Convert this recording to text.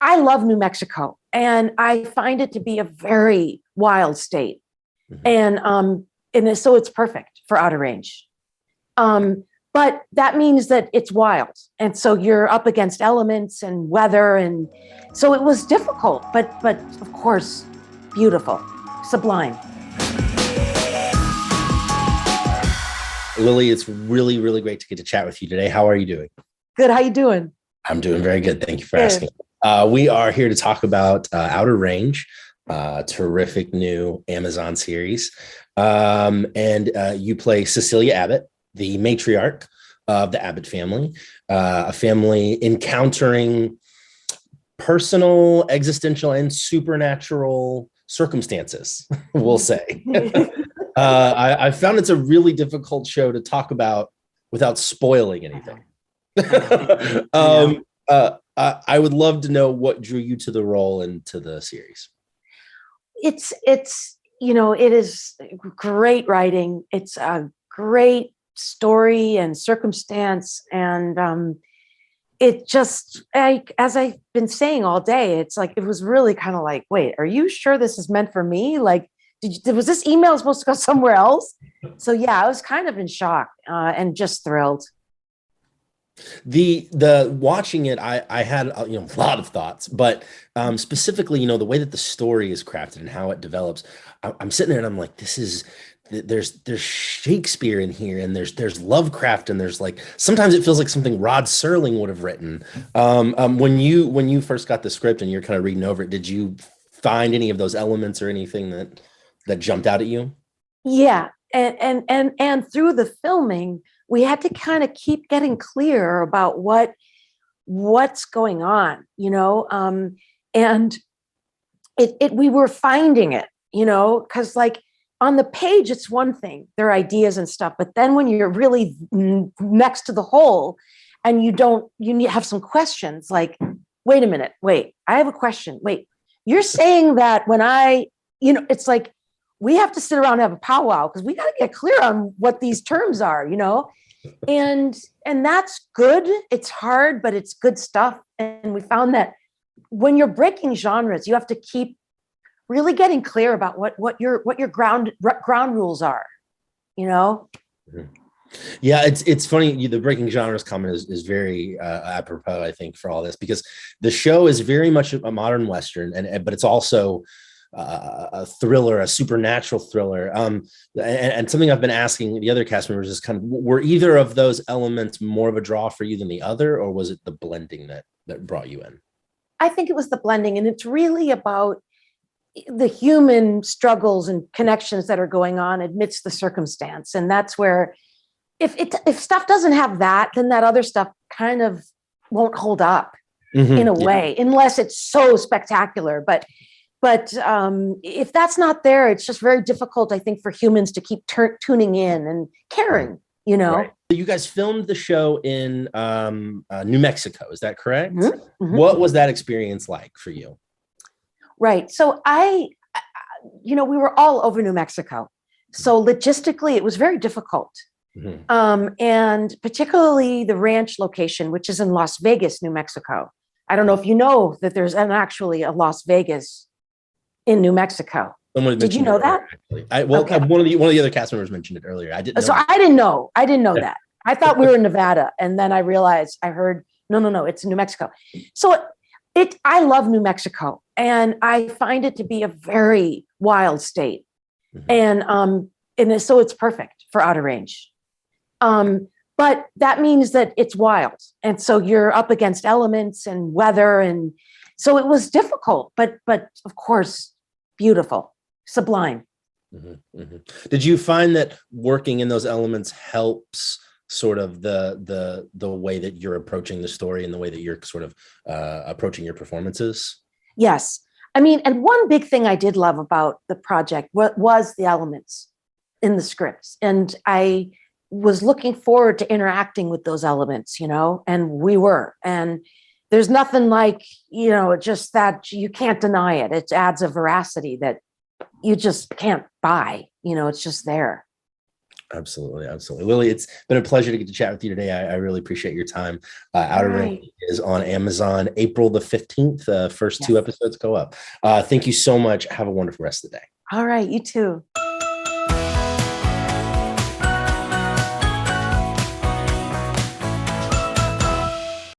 I love New Mexico, and I find it to be a very wild state. So it's perfect for outer range. But that means that it's wild. And so you're up against elements and weather. And so it was difficult, but of course, beautiful, sublime. Lili, it's really, really great to get to chat with you today. How are you doing? Good. How you doing? I'm doing very good. Thank you for asking. We are here to talk about Outer Range, terrific new Amazon series. And you play Cecilia Abbott, the matriarch of the Abbott family, a family encountering personal, existential, and supernatural circumstances, we'll say. I found it's a really difficult show to talk about without spoiling anything. I would love to know what drew you to the role and to the series. It is great writing. It's a great story and circumstance. And it just, as I've been saying all day, it's like, it was really kind of like, wait, are you sure this is meant for me? Like, was this email supposed to go somewhere else? So yeah, I was kind of in shock and just thrilled. The watching it, I had a lot of thoughts, but specifically, the way that the story is crafted and how it develops, I'm sitting there and I'm like, there's Shakespeare in here, and there's Lovecraft, and there's like, sometimes it feels like something Rod Serling would have written. When you first got the script and you're kind of reading over it, did you find any of those elements or anything that jumped out at you? Yeah, and through the filming, we had to kind of keep getting clear about what's going on, and we were finding it, because like on the page, it's one thing, there are ideas and stuff, but then when you're really next to the hole and you have some questions like, wait a minute, I have a question. Wait, you're saying that when it's like, we have to sit around and have a powwow because we got to get clear on what these terms are, and that's good. It's hard, but it's good stuff. And we found that when you're breaking genres, you have to keep really getting clear about what your ground rules are, Yeah, it's funny. The breaking genres comment is very apropos, I think, for all this, because the show is very much a modern Western, but it's also a thriller, a supernatural thriller. And something I've been asking the other cast members is kind of, were either of those elements more of a draw for you than the other, or was it the blending that brought you in? I think it was the blending, and it's really about the human struggles and connections that are going on amidst the circumstance. And that's where, if stuff doesn't have that, then that other stuff kind of won't hold up in a way, unless it's so spectacular. But if that's not there, it's just very difficult, I think, for humans to keep tuning in and caring, Right. You guys filmed the show in New Mexico. Is that correct? Mm-hmm. What was that experience like for you? Right. So we were all over New Mexico. So logistically, it was very difficult. Mm-hmm. And particularly the ranch location, which is in Las Vegas, New Mexico. I don't know if you know that there's actually a Las Vegas in New Mexico. Did you know that? Okay. One of the other cast members mentioned it earlier. I didn't know. So I didn't know that. I thought we were in Nevada, and then I realized I heard no, it's New Mexico. So I love New Mexico, and I find it to be a very wild state. Mm-hmm. And so it's perfect for outer range. But that means that it's wild. And so you're up against elements and weather. And so it was difficult, but of course, beautiful, sublime. Mm-hmm. Mm-hmm. Did you find that working in those elements helps sort of the way that you're approaching the story and the way that you're sort of approaching your performances? Yes. I mean, and one big thing I did love about the project was the elements in the scripts. And I was looking forward to interacting with those elements, and we were. And there's nothing like, just that you can't deny it. It adds a veracity that you just can't buy, it's just there. Absolutely, absolutely. Lili, it's been a pleasure to get to chat with you today. I really appreciate your time. All Outer Range right. is on Amazon April the 15th. First Yes. two episodes go up. Thank you so much. Have a wonderful rest of the day. All right. You too.